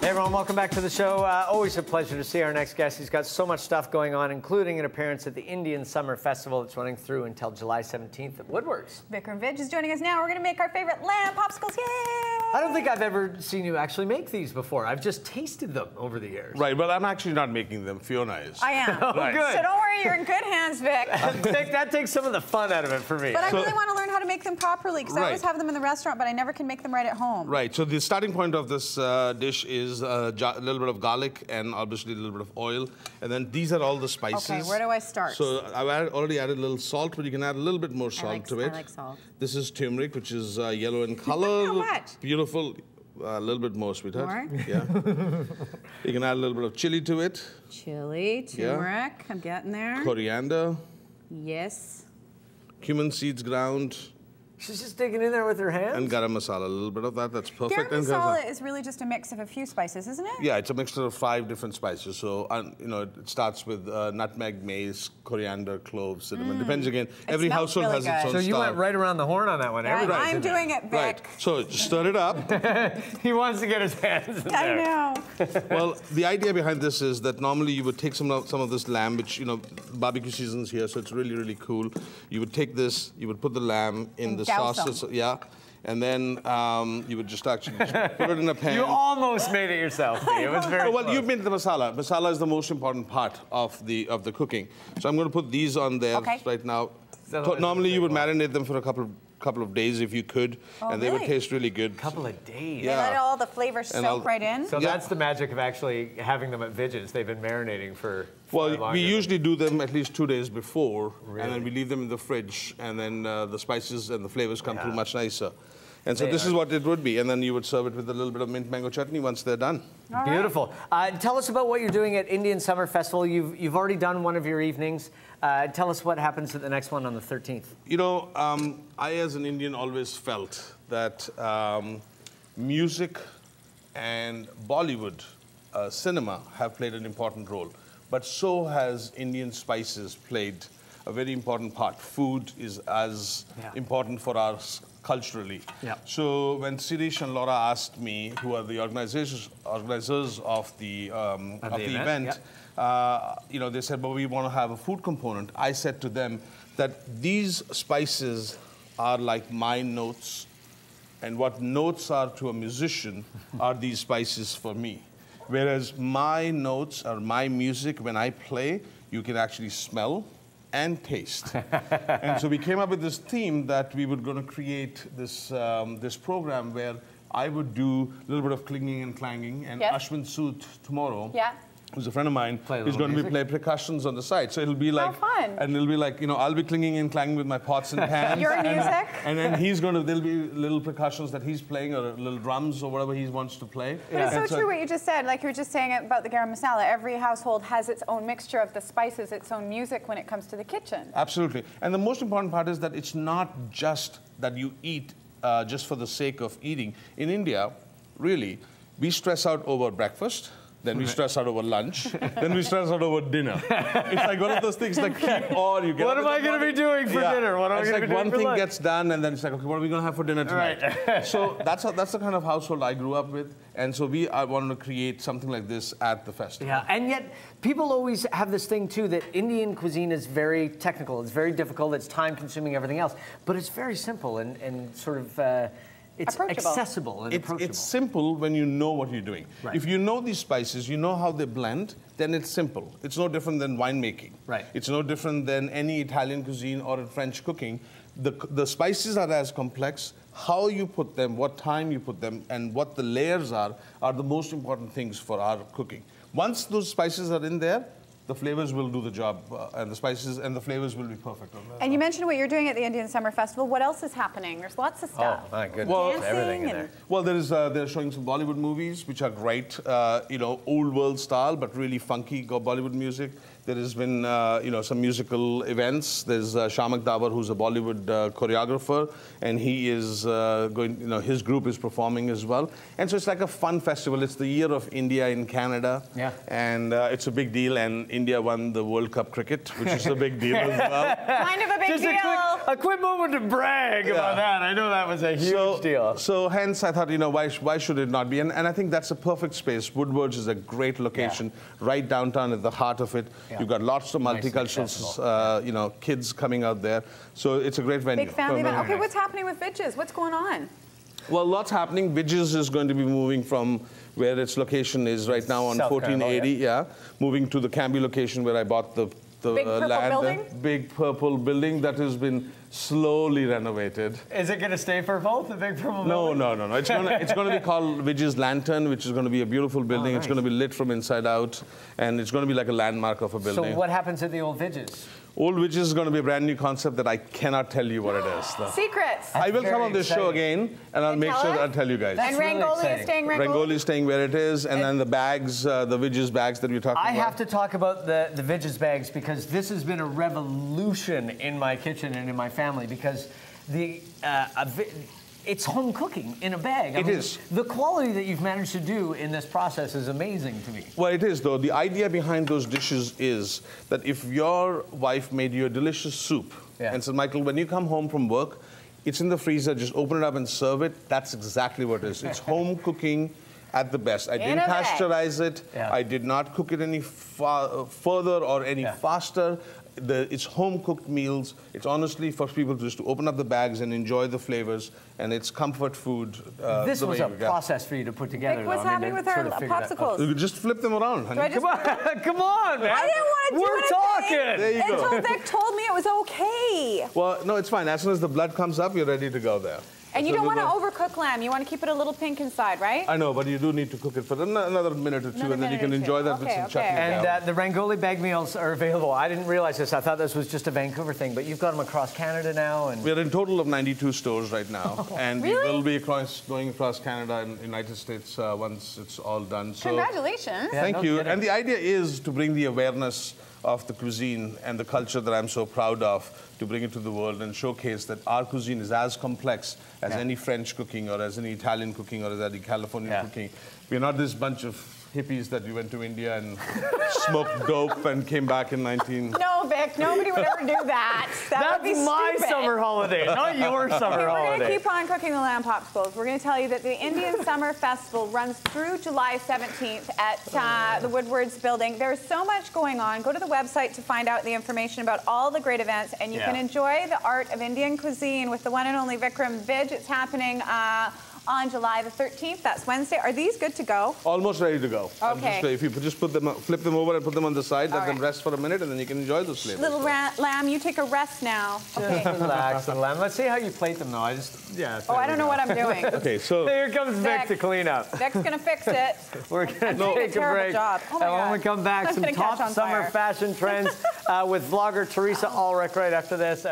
Hey everyone, welcome back to the show. Always a pleasure to see our next guest. He's got so much stuff going on, including an appearance at the Indian Summer Festival that's running through until July 17th at Woodward's. Vikram Vij is joining us now. We're going to make our favorite lamb popsicles. Yay! I don't think I've ever seen you actually make these before. I've just tasted them over the years. Right, but I'm actually not making them. Fiona is. I am. Oh, right. Good. So don't worry, you're in good hands, Vic. Vic, that takes some of the fun out of it for me. But I really want to learn how to make them properly, because I Right. always have them in the restaurant, but I never can make them right at home. Right, so the starting point of this dish is a little bit of garlic and obviously a little bit of oil. And then these are all the spices. Okay, where do I start? So I've already added a little salt, but you can add a little bit more salt to it. I like salt. This is turmeric, which is yellow in color. How much? Beautiful. A little bit more, sweetheart. More? Yeah. You can add a little bit of chili to it. Chili, turmeric, I'm getting there. Coriander. Yes. Cumin seeds ground. She's just digging in there with her hands? And garam masala, a little bit of that. That's perfect. Garam masala is really just a mix of a few spices, isn't it? Yeah, it's a mixture of 5 different spices. So, you know, it starts with nutmeg, mace, coriander, cloves, cinnamon. Depends again. Every household really has its own So you style. went right around the horn on that one. Everybody's I'm in there. doing it, Vic. Right. So stir it up. He wants to get his hands in I there. know. Well, the idea behind this is that normally you would take some of this lamb, which, you know, barbecue season's here, so it's really, really cool. You would take this, you would put the lamb in And the douse sauce. them. Yeah. And then you would just actually put it in a pan. You almost made it yourself. It was very Well, close. you've made the masala. Masala is the most important part of the cooking. So I'm going to put these on there right now. Otherwise Normally you would it'll take marinate them for a couple of days if you could, and they would really? taste really good. A couple of days. Yeah. Let all the flavors soak right in. So that's the magic of actually having them at Vij's. They've been marinating for far Well, longer we than- usually do them at least 2 days before, Really? and then we leave them in the fridge, and then the spices and the flavors come through much nicer. And so They this are- is what it would be, and then you would serve it with a little bit of mint mango chutney once they're done. All right. Beautiful. Tell us about what you're doing at Indian Summer Festival. You've already done one of your evenings. Tell us what happens at the next one on the 13th. You know, I as an Indian always felt that music and Bollywood cinema have played an important role, but so has Indian spices played a very important part. Food is as important for us culturally. Yeah. So when Sirish and Laura asked me, who are the organizers of the event, you know, they said, well, we want to have a food component. I said to them that these spices are like my notes, and what notes are to a musician are these spices for me. Whereas my notes or my music, when I play, you can actually smell and taste. And so we came up with this theme that we were going to create this, this program where I would do a little bit of clinging and clanging, and Ashwin Sood tomorrow, who's a friend of mine, is going to be playing percussions on the side. So it'll be like, fun. And it'll be like, you know, I'll be clinging and clanging with my pots and pans. Your music? And then there'll be little percussions that he's playing, or little drums, or whatever he wants to play. But it's so true what you just said. Like you were just saying about the garam masala. Every household has its own mixture of the spices, its own music when it comes to the kitchen. Absolutely. And the most important part is that it's not just that you eat just for the sake of eating. In India, really, we stress out over breakfast. Then we stress out over lunch. Then we stress out over dinner. It's like one of those things like keep on. You get What am I going to be doing for dinner? What am I going to be doing one for thing lunch? gets done, and then it's like, okay, what are we going to have for dinner tonight? Right. So that's the kind of household I grew up with, and so I wanted to create something like this at the festival. Yeah, and yet people always have this thing too that Indian cuisine is very technical. It's very difficult. It's time-consuming, everything else, but it's very simple and sort of. It's accessible and approachable. It's simple when you know what you're doing. Right. If you know these spices, you know how they blend, then it's simple. It's no different than winemaking. Right. It's no different than any Italian cuisine or French cooking. The spices are as complex. How you put them, what time you put them, and what the layers are the most important things for our cooking. Once those spices are in there, the flavors will do the job, and the spices and the flavors will be perfect on that. And you mentioned what you're doing at the Indian Summer Festival. What else is happening? There's lots of stuff. Oh, my goodness. Well, everything in there. Well, they're showing some Bollywood movies, which are great, you know, old world style, but really funky Bollywood music. There has been, some musical events. There's Shamak Davar, who's a Bollywood choreographer, and he is his group is performing as well. And so it's like a fun festival. It's the year of India in Canada, and it's a big deal. And India won the World Cup cricket, which is a big deal as well. Kind of a big deal. A quick moment to brag about that. I know that was a huge deal. So hence I thought, why should it not be? And I think that's a perfect space. Woodward's is a great location, right downtown at the heart of it. You've got lots of multicultural, kids coming out there. So it's a great venue. Big family event. Okay, what's happening with Vij's? What's going on? Well, lots happening. Vij's is going to be moving from where its location is right now on 1480, moving to the Cambie location where I bought the big purple land. Building? Big purple building that has been slowly renovated. Is it going to stay purple, the big purple building? No. It's going to be called Vij's Lantern, which is going to be a beautiful building. Nice. It's going to be lit from inside out, and it's going to be like a landmark of a building. So what happens at the old Vij's? Old Vij's is going to be a brand new concept that I cannot tell you what it is. Secrets. I will come on this show again, and I'll make sure I'll tell you guys. And Rangoli is staying Rangoli? Rangoli is staying where it is, and then the bags, the Vij's bags that we're talking about. I have to talk about the Vij's bags because this has been a revolution in my kitchen and in my family because it's home cooking in a bag. It is. The quality that you've managed to do in this process is amazing to me. Well, it is, though. The idea behind those dishes is that if your wife made you a delicious soup and said, Michael, when you come home from work, it's in the freezer, just open it up and serve it, that's exactly what it is. It's home cooking at the best. I didn't pasteurize it. I did not cook it any further or any faster. It's home-cooked meals. It's honestly for people just to open up the bags and enjoy the flavors, and it's comfort food. This was a process for you to put together. What's happening with our popsicles? You just flip them around, honey. Come on, man. I didn't want to do We're talking. There you go. Until Vic told me it was okay. Well, no, it's fine. As soon as the blood comes up, you're ready to go there. And you don't want to overcook lamb. You want to keep it a little pink inside, right? I know, but you do need to cook it for another minute or two, and then you can enjoy that with some chutney. And the Rangoli bag meals are available. I didn't realize this. I thought this was just a Vancouver thing, but you've got them across Canada now. And we're in total of 92 stores right now, and we will be going across Canada and United States once it's all done. So, congratulations! Thank you. And the idea is to bring the awareness of the cuisine and the culture that I'm so proud of, to bring it to the world and showcase that our cuisine is as complex as any French cooking or as any Italian cooking or as any Californian cooking. We're not this bunch of hippies that we went to India and smoked dope and came back in 19... No, Vic, nobody would ever do that. That would be my stupid. Summer holiday, not your summer holiday. We're going to keep on cooking the lamb popsicles. We're going to tell you that the Indian Summer Festival runs through July 17th at the Woodward's building. There's so much going on. Go to the website to find out the information about all the great events, and you can enjoy the art of Indian cuisine with the one and only Vikram Vij. It's happening on July the 13th. That's Wednesday. Are these good to go? Almost ready to go. Okay. If you just flip them over and put them on the side, let them rest for a minute, and then you can enjoy those flavors. Little lamb, you take a rest now. Okay. Just relax, little lamb. Let's see how you plate them, though. I don't know what I'm doing. Okay, so here comes Vic to clean up. Vic's gonna fix it. We're gonna take a break. Job. Oh my God. And when we come back, some top summer fashion trends with vlogger Teresa Ulrich right after this.